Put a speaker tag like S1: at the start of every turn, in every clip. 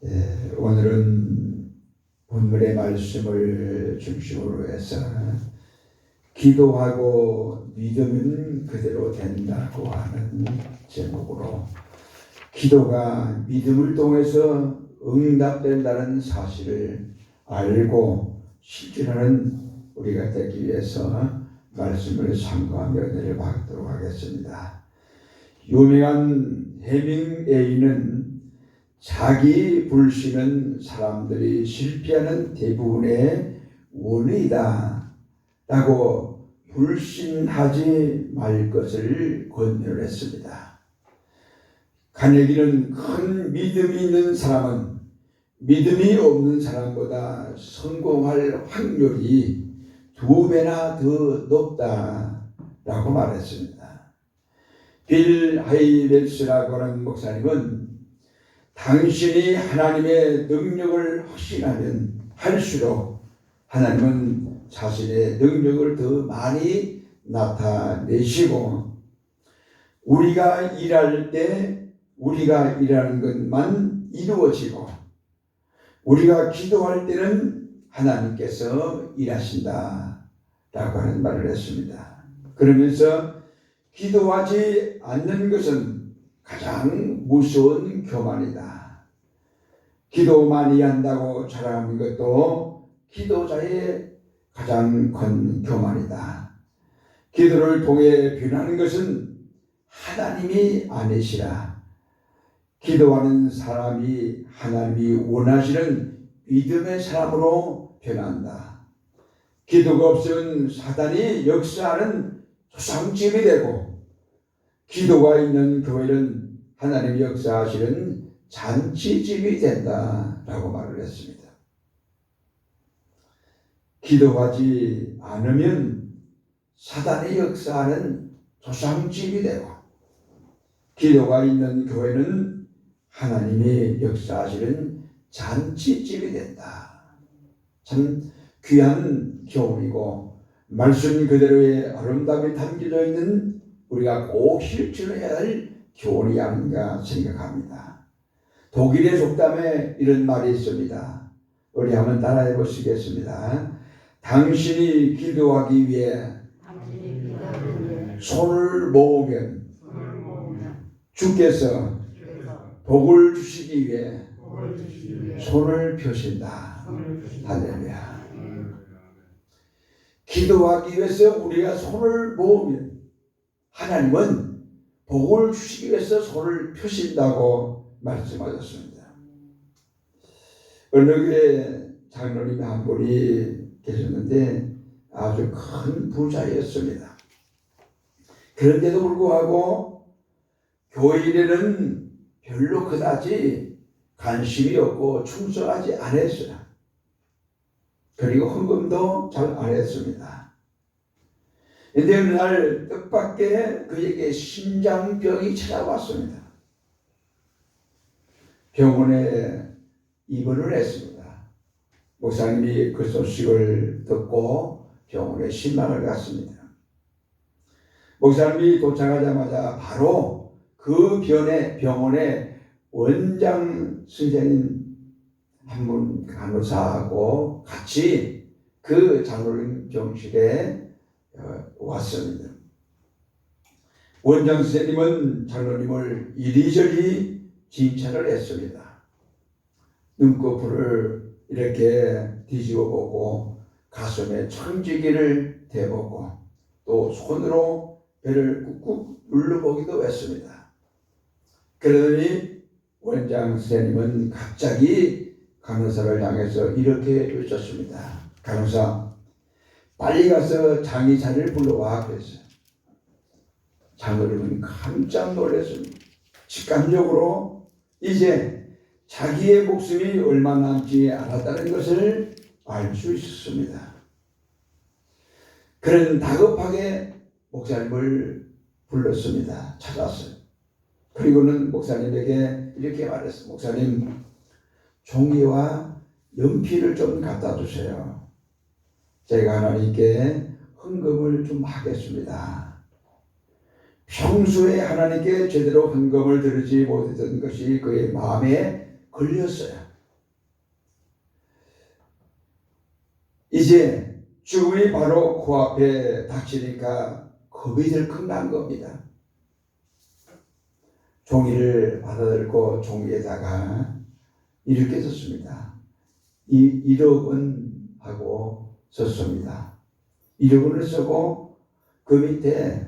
S1: 오늘은 본문의 말씀을 중심으로 해서 기도하고 믿으면 그대로 된다고 하는 제목으로 기도가 믿음을 통해서 응답된다는 사실을 알고 실천하는 우리가 되기 위해서 말씀을 참고하며 은혜를 받도록 하겠습니다. 유명한 해밍웨이는 자기 불신은 사람들이 실패하는 대부분의 원인이다 라고 불신하지 말 것을 권유를 했습니다. 가네기는 큰 믿음이 있는 사람은 믿음이 없는 사람보다 성공할 확률이 2배나 더 높다라고 말했습니다. 빌 하이벨스라고 하는 목사님은 당신이 하나님의 능력을 확신하면 할수록 하나님은 자신의 능력을 더 많이 나타내시고 우리가 일할 때 우리가 일하는 것만 이루어지고 우리가 기도할 때는 하나님께서 일하신다 라고 하는 말을 했습니다. 그러면서 기도하지 않는 것은 가장 무서운 교만이다. 기도 많이 한다고 자랑하는 것도 기도자의 가장 큰 교만이다. 기도를 통해 변하는 것은 하나님이 아니시라. 기도하는 사람이 하나님이 원하시는 믿음의 사람으로 변한다. 기도가 없으면 사단이 역사하는 조상집이 되고 기도가 있는 교회는 하나님이 역사하시는 잔치집이 된다라고 말을 했습니다. 기도하지 않으면 사단이 역사하는 조상집이 되고 기도가 있는 교회는 하나님이 역사하시는 잔치집이 된다. 참 귀한 교훈이고 말씀 그대로의 아름다움이 담겨져 있는 우리가 꼭 실천해야 할 교훈이 아닌가 생각합니다. 독일의 속담에 이런 말이 있습니다. 우리 한번 따라해 보시겠습니다. 당신이 기도하기 위해 손을 모으면 주께서 복을 주시기 위해 손을 펴신다. 할렐루야. 기도하기 위해서 우리가 손을 모으면 하나님은 복을 주시기 위해서 손을 펴신다고 말씀하셨습니다. 어느 교회 장로님 한 분이 계셨는데 아주 큰 부자였습니다. 그런데도 불구하고 교인에는 별로 그다지 관심이 없고 충성하지 않았어요. 그리고 헌금도 잘 안 했습니다. 그런데 어느 날 뜻밖의 그에게 심장병이 찾아왔습니다. 병원에 입원을 했습니다. 목사님이 그 소식을 듣고 병원에 신방을 갔습니다. 목사님이 도착하자마자 바로 그 병원에 원장 선생님 한 분 간호사하고 같이 그 장로님 병실에 왔습니다. 원장 선생님은 장로님을 이리저리 진찰을 했습니다. 눈꺼풀을 이렇게 뒤집어 보고 가슴에 청지기를 대보고 또 손으로 배를 꾹꾹 눌러보기도 했습니다. 그러더니 원장 선생님은 갑자기 간호사를 향해서 이렇게 외쳤습니다. 간호사, 빨리 가서 장의사를 불러와 그랬어요. 장로님은 깜짝 놀랐습니다. 직감적으로 이제 자기의 목숨이 얼마 남지 않았다는 것을 알 수 있었습니다. 그는 다급하게 목사님을 불렀습니다. 찾았어요. 그리고는 목사님에게 이렇게 말했어요. 목사님, 종이와 연필을 좀 갖다 주세요. 제가 하나님께 헌금을 좀 하겠습니다. 평소에 하나님께 제대로 헌금을 드리지 못했던 것이 그의 마음에 걸렸어요. 이제 죽음이 바로 코앞에 닥치니까 겁이 들컥 난 겁니다. 종이를 받아들고 종이에다가 이렇게 썼습니다. 1억 원 하고 썼습니다. 1억 원을 쓰고 그 밑에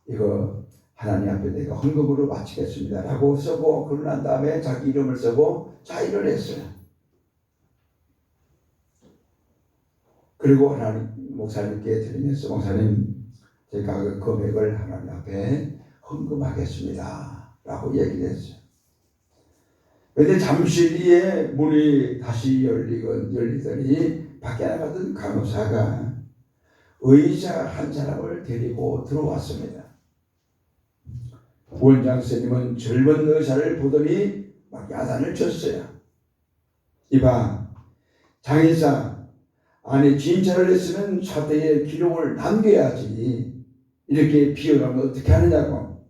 S1: 이거 하나님 앞에 내가 헌금으로 바치겠습니다 라고 쓰고 그러고 난 다음에 자기 이름을 쓰고 자의를 했어요. 그리고 하나님 목사님께 드리면서 목사님 제가 그 금액을 하나님 앞에 헌금하겠습니다 라고 얘기를 했어요. 그런데 잠시 뒤에 문이 다시 열리더니 밖에 나가던 간호사가 의사 한 사람을 데리고 들어왔습니다. 원장 선생님은 젊은 의사를 보더니 막 야단을 쳤어요. 이봐, 장의사, 아니 진찰을 했으면 사태의 기록을 남겨야지. 이렇게 비워가면 어떻게 하느냐고.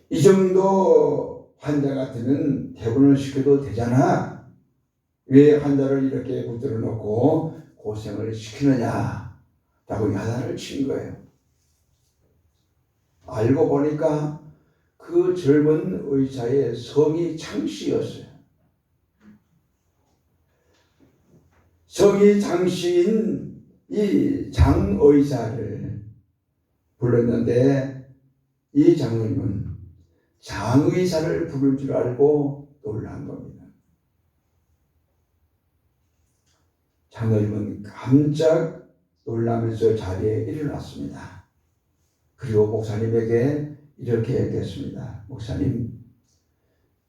S1: 이 정도 환자 같으면 퇴원을 시켜도 되잖아. 왜 환자를 이렇게 붙들어 놓고 고생을 시키느냐 라고 야단을 친 거예요. 알고 보니까 그 젊은 의사의 성이 장씨였어요. 성이 장씨인 이 장의사를 불렀는데 이 장로님은 장의사를 부를 줄 알고 놀란 겁니다. 장로님은 깜짝 놀라면서 자리에 일어났습니다. 그리고 목사님에게 이렇게 얘기했습니다. 목사님,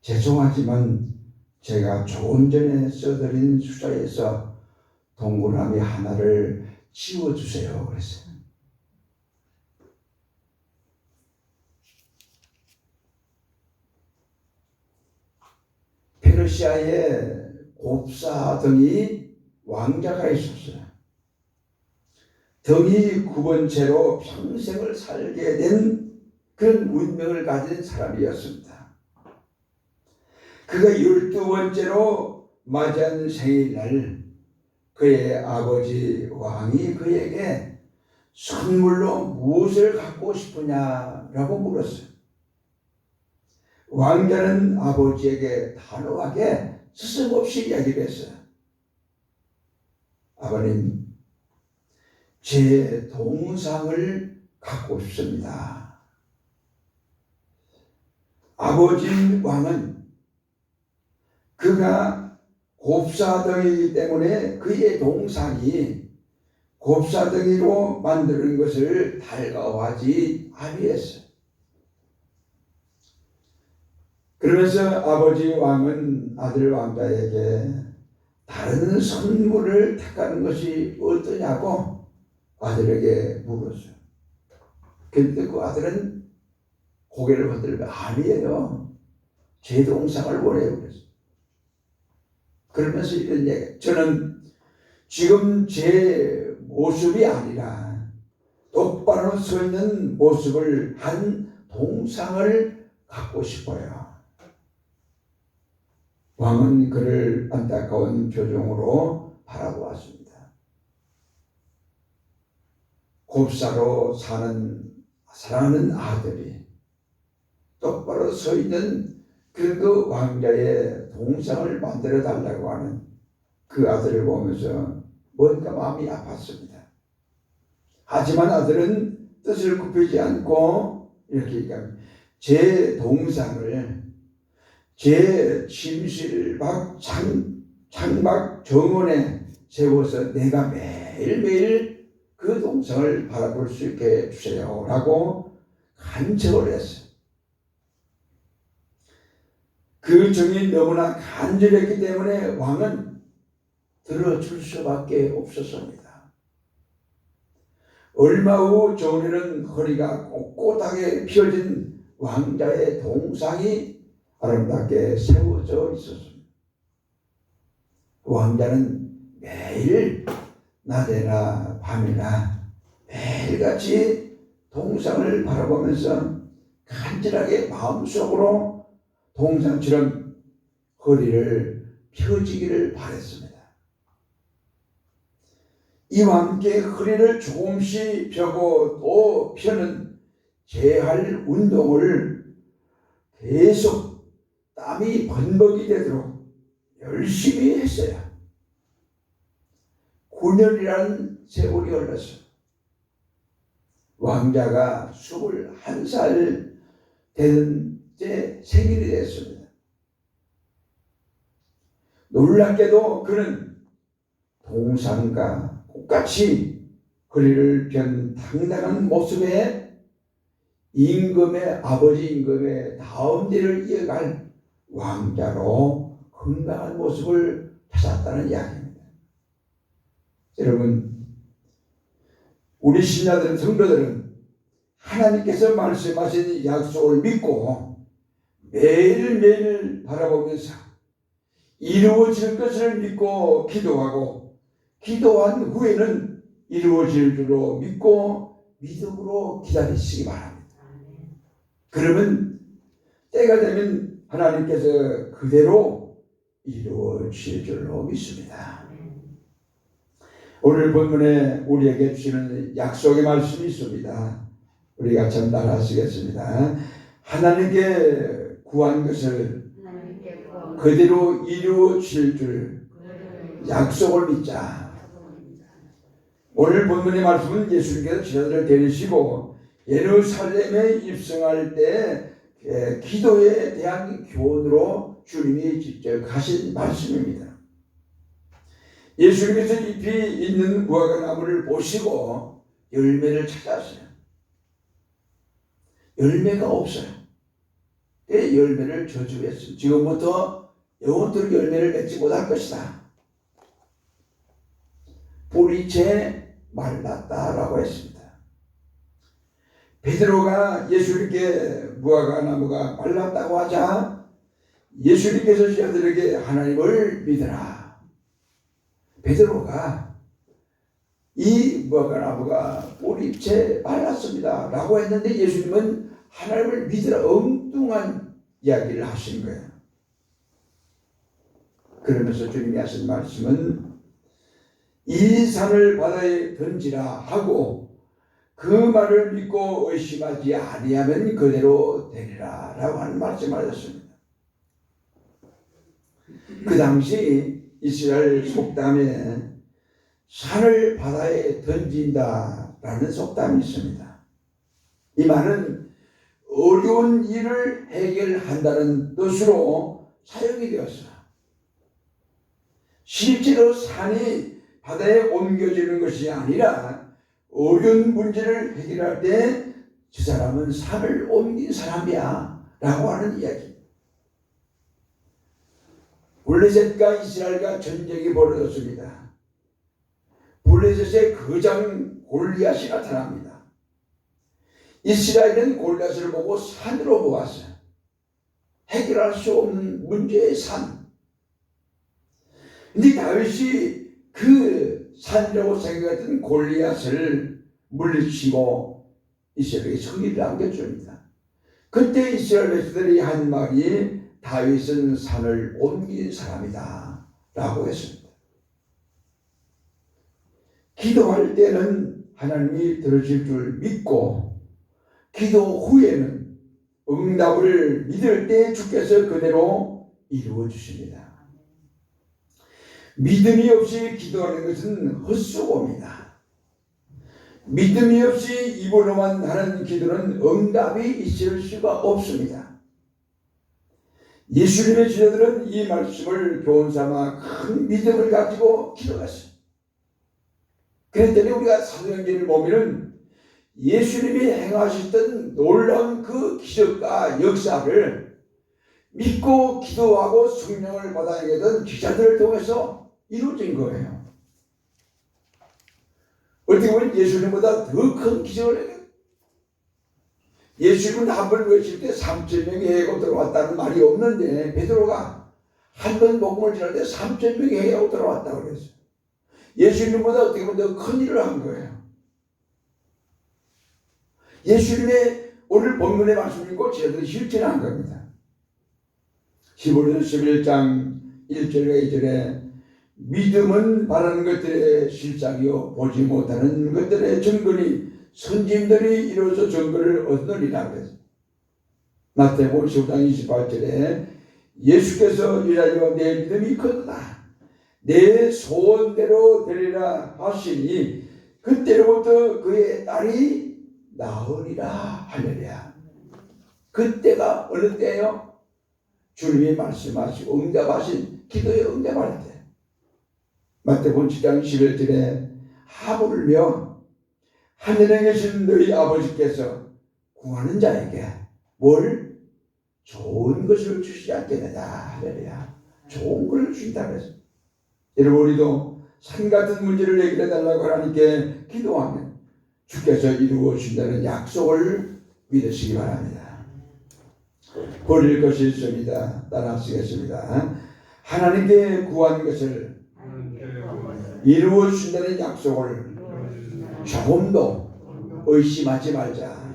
S1: 죄송하지만 제가 조금 전에 써드린 숫자에서 동그라미 하나를 지워주세요. 그랬어요. 페르시아에 곱사 등이 왕자가 있었어요. 등이 9번째로 평생을 살게 된 그런 운명을 가진 사람이었습니다. 그가 12번째로 맞이한 생일날 그의 아버지 왕이 그에게 선물로 무엇을 갖고 싶으냐라고 물었어요. 왕자는 아버지에게 단호하게 스승없이 이야기를 했어요. 아버님, 제 동상을 갖고 싶습니다. 아버지 왕은 그가 곱사덩이이기 때문에 그의 동상이 곱사덩이로 만드는 것을 달가워하지 아니했어요. 그러면서 아버지 왕은 아들 왕자에게 다른 선물을 택하는 것이 어떠냐고 아들에게 물었어요. 그런데 그 아들은 고개를 흔들며 아니에요. 제 동상을 원해요. 그랬어요. 그러면서 이런 얘기, 저는 지금 제 모습이 아니라 똑바로 서 있는 모습을 한 동상을 갖고 싶어요. 왕은 그를 안타까운 표정으로 바라보았습니다. 곱사로 사랑하는 아들이 똑바로 서 있는 그 왕자의 동상을 만들어 달라고 하는 그 아들을 보면서 뭔가 마음이 아팠습니다. 하지만 아들은 뜻을 굽히지 않고 이렇게 얘기합니다. 제 동상을 제 침실 밖 창밖 정원에 세워서 내가 매일매일 그 동상을 바라볼 수 있게 해주세요 라고 간청을 했어요. 그 정이 너무나 간절했기 때문에 왕은 들어줄 수밖에 없었습니다. 얼마 후 정원에는 허리가 꼿꼿하게 펴진 왕자의 동상이 아름답게 세워져 있었습니다. 왕자는 매일 낮에나 밤이나 매일같이 동상을 바라보면서 간절하게 마음속으로 동상처럼 허리를 펴지기를 바랬습니다. 이와 함께 허리를 조금씩 펴고 또 펴는 재할 운동을 계속 땀이 번복이 되도록 열심히 했어요. 9년이라는 세월이 흘렀어. 왕자가 21살 되는 때 생일이 됐습니다. 놀랍게도 그는 동상과 똑같이 허리를 편 당당한 모습에 임금의 아버지 임금의 다음 뒤를 이어갈 왕자로 건강한 모습을 찾았다는 이야기입니다. 여러분, 우리 신자들, 성도들은 하나님께서 말씀하신 약속을 믿고 매일매일 바라보면서 이루어질 것을 믿고 기도하고, 기도한 후에는 이루어질 줄로 믿고 믿음으로 기다리시기 바랍니다. 그러면 때가 되면 하나님께서 그대로 이루어질 줄로 믿습니다. 오늘 본문에 우리에게 주시는 약속의 말씀이 있습니다. 우리가 전달하시겠습니다. 하나님께 구한 것을 그대로 이루어질 줄 약속을 믿자. 오늘 본문의 말씀은 예수님께서 제자들을 데리시고 예루살렘에 입성할 때 기도에 대한 교훈으로 주님이 직접 하신 말씀입니다. 예수님께서 잎이 있는 무화과나무를 보시고 열매를 찾았어요. 열매가 없어요. 열매를 저주했어요. 지금부터 영원토록 열매를 맺지 못할 것이다. 뿌리채 말랐다라고 했습니다. 베드로가 예수님께 무화과나무가 말랐다고 하자 예수님께서 제자들에게 하나님을 믿으라. 베드로가 이 무화과나무가 뿌리채 말랐습니다 라고 했는데 예수님은 하나님을 믿으라 엉뚱한 이야기를 하신 거예요. 그러면서 주님이 하신 말씀은 이 산을 바다에 던지라 하고 그 말을 믿고 의심하지 아니하면 그대로 되리라 라고 하는 말씀을 하셨습니다. 그 당시 이스라엘 속담에 산을 바다에 던진다 라는 속담이 있습니다. 이 말은 어려운 일을 해결한다는 뜻으로 사용이 되었어요. 실제로 산이 바다에 옮겨지는 것이 아니라 어려운 문제를 해결할 때 저 사람은 산을 옮긴 사람이야 라고 하는 이야기. 블레셋과 이스라엘과 전쟁이 벌어졌습니다. 블레셋의 거장 골리앗이 나타납니다. 이스라엘은 골리앗을 보고 산으로 보았어요. 해결할 수 없는 문제의 산. 근데 다윗이 그 산이라고 생각했던 골리앗을 물리치고 이스라엘에게 승리를 안겨줍니다. 그때 이스라엘 백성들이 한 말이 다윗은 산을 옮긴 사람이다 라고 했습니다. 기도할 때는 하나님이 들으실 줄 믿고 기도 후에는 응답을 믿을 때 주께서 그대로 이루어 주십니다. 믿음이 없이 기도하는 것은 헛수고입니다. 믿음이 없이 입으로만 하는 기도는 응답이 있을 수가 없습니다. 예수님의 제자들은 이 말씀을 교훈삼아 큰 믿음을 가지고 기도했어요. 그랬더니 우리가 사도행전을 보면은 예수님이 행하셨던 놀라운 그 기적과 역사를 믿고 기도하고 성령을 받아야 되던 기자들을 통해서 이루어진 거예요. 어떻게 보면 예수님보다 더 큰 기적을 해요. 예수님은 한 번 외칠 때 3,000명이 해고 들어왔다는 말이 없는데 베드로가 한 번 복음을 전할 때 3,000명이 해고 들어왔다고 그랬어요. 예수님보다 어떻게 보면 더 큰 일을 한 거예요. 예수님의 오늘 본문의 말씀을 읽고 제자들이 실천한 겁니다. 히브리서 11장 1절과 2절에 믿음은 바라는 것들의 실상이요 보지 못하는 것들의 증거니 선진들이 이로써 증거를 얻으리라 그랬어요. 마태복음 15장 28절에 예수께서 이라여 내 믿음이 크도다 내 소원대로 되리라 하시니 그때로부터 그의 딸이 나으리라 하느니라. 그때가 어느 때예요? 주님이 말씀하시고 응답하신 기도에 응답할 때. 마태복음 7장 11절에 하물며 하늘에 계신 너희 아버지께서 구하는 자에게 뭘? 좋은 것을 주시지 않겠느냐 하느니라. 좋은 것을 주신다 그랬어요. 여러분 우리도 산 같은 문제를 해결해 달라고 하나님께 기도하면 주께서 이루어 주신다는 약속을 믿으시기 바랍니다. 버릴 것이 있습니다. 따라 쓰겠습니다. 하나님께 구한 것을 이루어 주신다는 약속을 조금도 의심하지 말자.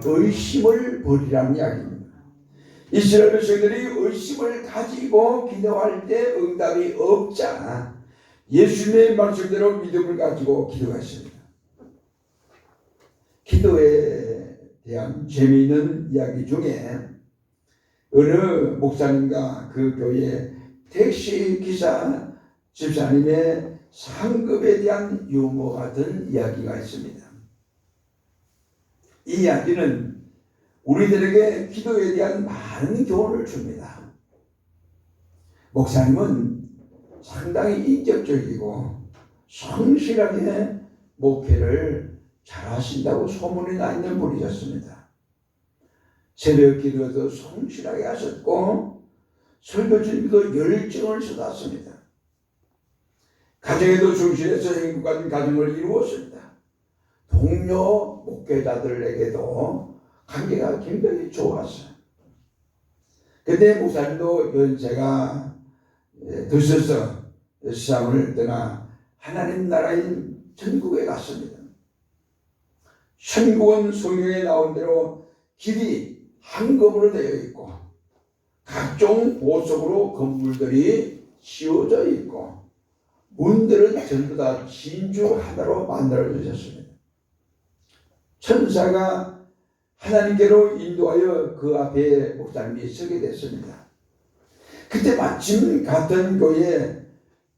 S1: 의심을 버리라는 이야기입니다. 이스라엘 백성들이 의심을 가지고 기도할 때 응답이 없자 예수님의 말씀대로 믿음을 가지고 기도했습니다. 기도에 대한 재미있는 이야기 중에 어느 목사님과 그 교회 택시 기사 집사님의 상급에 대한 유머 같은 이야기가 있습니다. 이 이야기는 우리들에게 기도에 대한 많은 교훈을 줍니다. 목사님은 상당히 인격적이고 성실하게 목회를 잘하신다고 소문이 나 있는 분이셨습니다. 새벽 기도도 성실하게 하셨고 설교 준비도 열정을 쏟았습니다. 가정에도 충실해서 행복한 가정을 이루었습니다. 동료 목회자들에게도 관계가 굉장히 좋았어요. 그때 목사님도 연세가 드셔서 세상을 떠나 하나님 나라인 천국에 갔습니다. 천국은 성경에 나온 대로 길이 황금으로 되어 있고 각종 보석으로 건물들이 씌워져 있고 문들은 전부 다 진주 하나로 만들어 주셨습니다. 천사가 하나님께로 인도하여 그 앞에 목사님이 서게 됐습니다. 그때 마침 같은 교회에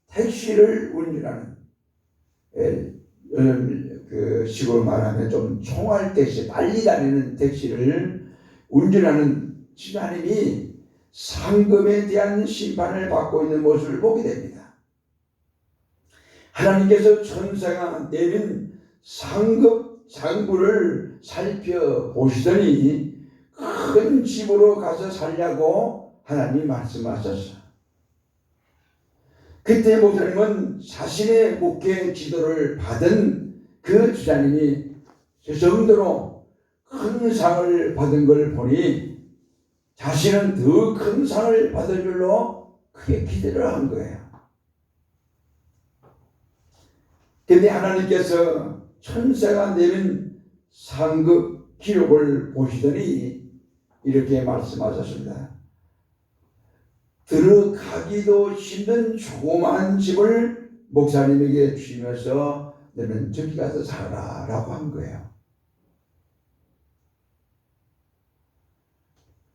S1: 택시를 운전하는 그 시골 말하면 좀 총알 택시, 빨리 다니는 택시를 운전하는 집사님이 상급에 대한 심판을 받고 있는 모습을 보게 됩니다. 하나님께서 천사가 내린 상부를 살펴보시더니 큰 집으로 가서 살려고 하나님이 말씀하셨어요. 그때 목사님은 자신의 목회 지도를 받은 그 주자님이 그 정도로 큰 상을 받은 걸 보니 자신은 더 큰 상을 받을 줄로 크게 기대를 한 거예요. 근데 하나님께서 천사가 내린 상급 기록을 보시더니 이렇게 말씀하셨습니다. 들어가기도 힘든 조그마한 집을 목사님에게 주시면서 너는 저기 가서 살아라 라고 한 거예요.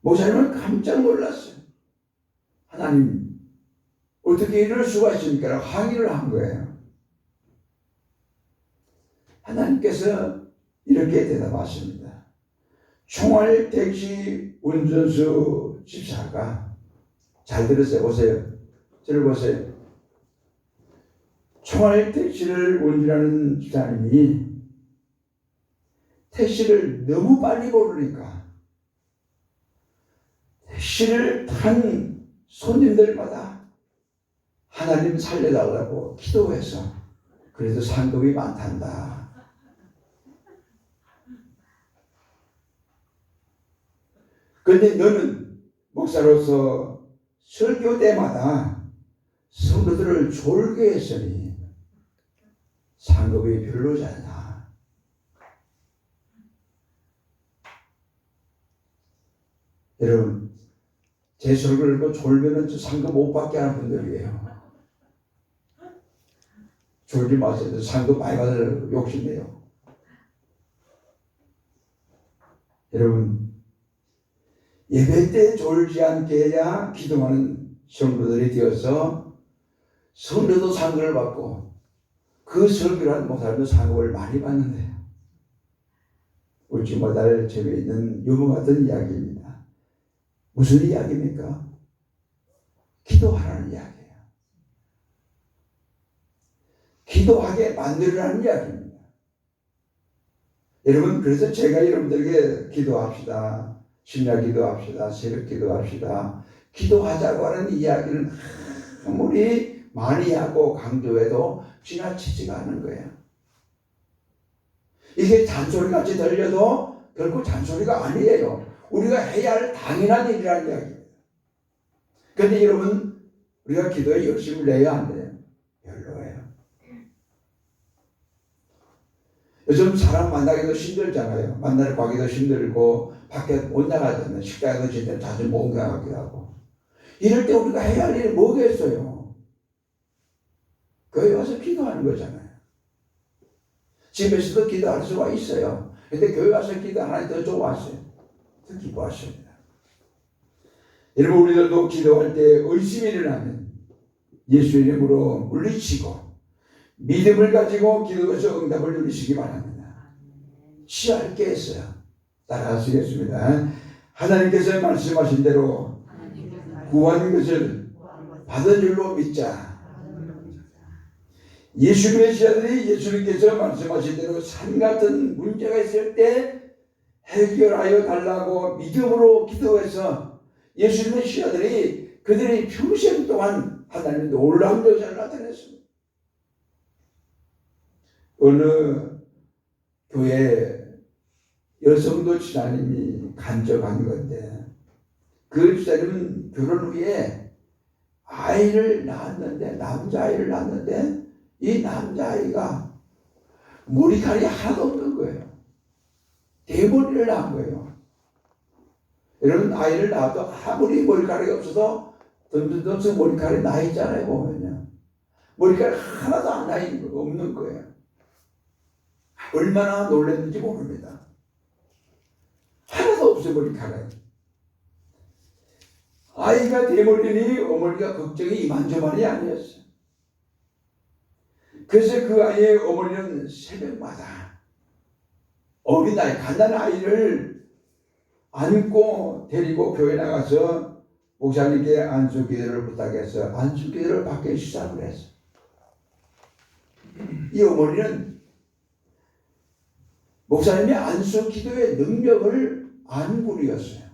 S1: 목사님은 깜짝 놀랐어요. 하나님 어떻게 이럴 수가 있습니까? 항의를 한 거예요. 하나님께서 이렇게 대답하십니다. 총알 택시 운전수 집사가 잘 들으세요. 보세요. 저를 보세요. 총알 택시를 운전하는 집사님이 택시를 너무 빨리 고르니까 택시를 탄 손님들마다 하나님 살려달라고 기도해서 그래서 상급이 많단다. 그런데 너는 목사로서 설교 때마다 성도들을 졸게 했으니 상급이 별로지 않나. 여러분 제 설교를 졸면은 상급 못 받게 하는 분들이에요. 졸지 마세요. 상도 많이 받을 욕심내요. 여러분, 예배 때 졸지 않게 해야 기도하는 성도들이 되어서 성도도 상급을 받고 그 설교를 한 목사님도 상급을 많이 받는데요. 웃지 못할 재미있는 유머 같은 이야기입니다. 무슨 이야기입니까? 기도하라는 이야기예요. 기도하게 만들라는 이야기입니다. 여러분, 그래서 제가 여러분들에게 기도합시다, 심야 기도합시다, 새벽 기도합시다, 기도하자고 하는 이야기는 아무리 많이 하고 강조해도 지나치지가 않은 거예요. 이게 잔소리같이 들려도 결코 잔소리가 아니에요. 우리가 해야 할 당연한 일이라는 이야기예요. 그런데 여러분, 우리가 기도에 열심을 내야 안 돼요? 별로예요. 요즘 사람 만나기도 힘들잖아요. 만나러 가기도 힘들고 밖에 못 나가잖아요. 식당에도 진짜 자주 못 가기도 하고. 이럴 때 우리가 해야 할 일이 뭐겠어요? 교회 와서 기도하는 거잖아요. 집에서도 기도할 수가 있어요. 근데 교회 와서 기도하니 더 좋았어요. 더 기뻐하십니다. 여러분, 우리들도 기도할 때 의심이 일어나면 예수 이름으로 물리치고 믿음을 가지고 기도해서 응답을 누리시기 바랍니다. 시할게 했어요. 따라하시겠습니다. 하나님께서 말씀하신 대로 구하는 것을 받은 줄로 믿자. 예수님의 시아들이 예수님께서 말씀하신 대로 산 같은 문제가 있을 때 해결하여 달라고 믿음으로 기도해서 예수님의 시아들이 그들의 평생 동안 하나님의 놀라운 역사를 나타냈습니다. 어느 교회 여성도 지사님이 간접한 건데 그 지사님은 결혼 후에 아이를 낳았는데 남자아이를 낳았는데 이 남자아이가 머리카락이 하나도 없는 거예요. 대머리를 낳은 거예요. 여러분, 아이를 낳아도 아무리 머리카락이 없어도 덤덤덤 머리카락이 나 있잖아요. 보면요. 머리카락 하나도 안 나 있는 거 없는 거예요. 얼마나 놀랐는지 모릅니다. 하나도 없어요, 머리카락이. 아이가 대머리니 어머니가 걱정이 이만저만이 아니었어요. 그래서 그 아이의 어머니는 새벽마다 어린아이, 갓난 아이를 안고 데리고 교회 나가서 목사님께 안수기도를 부탁해서 안수기도를 받기 시작을 했어요. 이 어머니는 목사님의 안수기도의 능력을 안구리었어요.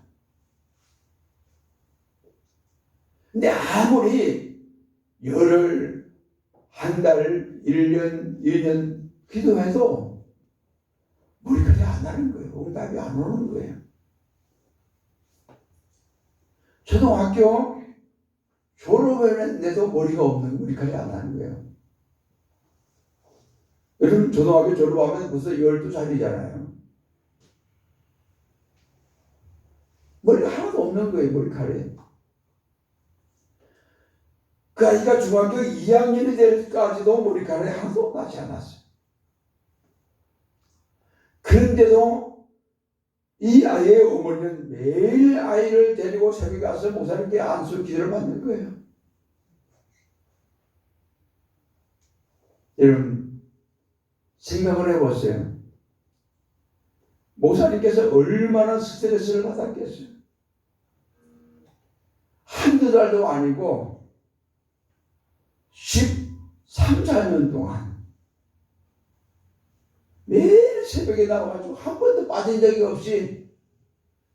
S1: 근데 아무리 열흘, 한 달, 1년, 2년 기도해도 머리카락이 안 나는 거예요. 응답이 안 오는 거예요. 초등학교 졸업했는데도 머리가 없는 머리카락이 안 나는 거예요. 여러분, 초등학교 졸업하면 벌써 12살이잖아요. 머리가 하나도 없는 거예요, 머리카락이. 그 아이가 중학교 2학년이 될 때까지도 머리카락이 하나도 나지 않았어요. 그런데도 이 아이의 어머니는 매일 아이를 데리고 새벽에 가서 목사님께 안수 기도를 받는 거예요. 여러분, 생각을 해보세요. 목사님께서 얼마나 스트레스를 받았겠어요. 한두 달도 아니고 13, 14년 동안 매일 새벽에 나와가지고 한 번도 빠진 적이 없이,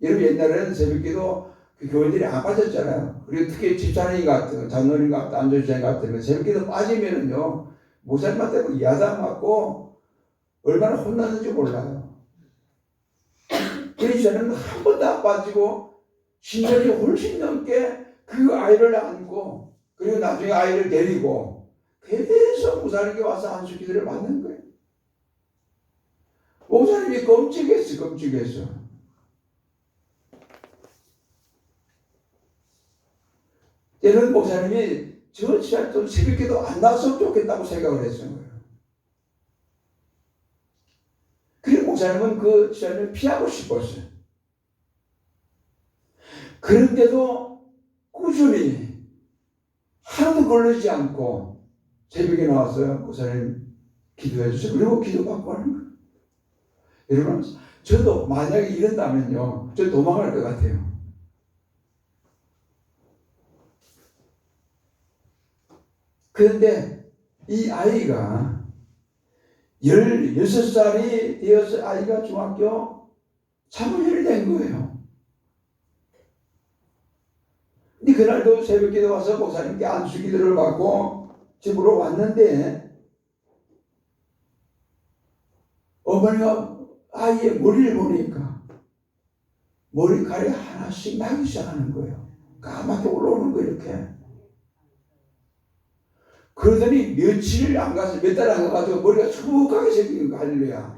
S1: 여러분 옛날에는 새벽기도 그 교인들이 안 빠졌잖아요. 그리고 특히 집사님 같은, 장로님 같은, 안전시장 같은 새벽기도 빠지면은요, 목사님한테 야단 맞고 얼마나 혼났는지 몰라요. 그래서 저는 한 번도 안 빠지고 10년이 훨씬 넘게 그 아이를 안고, 그리고 나중에 아이를 데리고 계속 목사님께 와서 안수기도를 받는 거예요. 목사님이 끔찍했어. 때는 목사님이 저 시간 좀 새벽기도 안 나왔으면 좋겠다고 생각을 했어요. 목사님은 그 시간을 피하고 싶었어요. 그런데도 꾸준히 하루도 걸리지 않고 새벽에 나왔어요. 목사님 기도해 주세요. 그리고 기도받고 하는 거예요. 여러분, 저도 만약에 이런다면요, 저 도망갈 것 같아요. 그런데 이 아이가 16살이 되어서 아이가 중학교 3학년이 된 거예요. 근데 그날도 새벽 기도 와서 목사님께 안수 기도를 받고 집으로 왔는데 어머니가 아이의 머리를 보니까 머리카락이 하나씩 나기 시작하는 거예요. 까맣게 올라오는 거예요, 이렇게. 그러더니 며칠 안 가서 몇 달 안 가가지고 머리가 수북하게 생긴 거 할렐루야.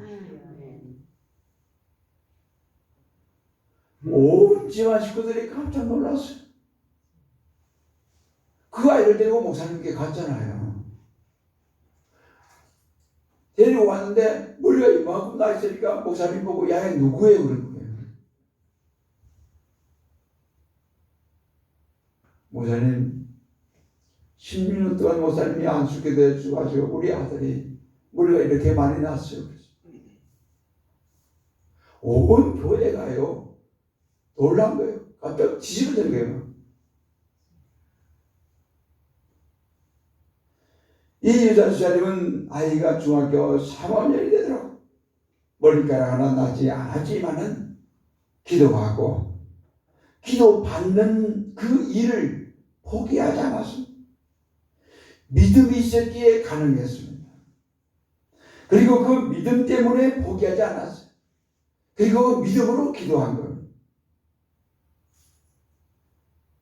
S1: 온 집안 식구들이 깜짝 놀랐어요. 그 아이를 데리고 목사님께 갔잖아요. 데리고 왔는데 머리가 이만큼 나 있으니까 목사님 보고 야, 누구예요? 그런 거예요. 목사님 16년 동안 목사님이 안수기도 해주가지고 우리 아들이 머리가 이렇게 많이 났어요. 온 교회가요 놀란 거예요. 깜짝 뒤집어진 거예요. 이 여자 수사님은 아이가 중학교 3학년이 되도록 머리카락 하나 나지 않았지만은 기도하고 기도받는 그 일을 포기하지 않았습니다. 믿음이 있었기에 가능했습니다. 그리고 그 믿음 때문에 포기하지 않았어요. 그리고 그 믿음으로 기도한 겁니다.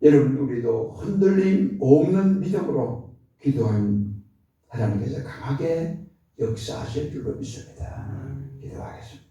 S1: 여러분, 우리도 흔들림 없는 믿음으로 기도하면 하나님께서 강하게 역사하실 줄로 믿습니다. 기도하겠습니다.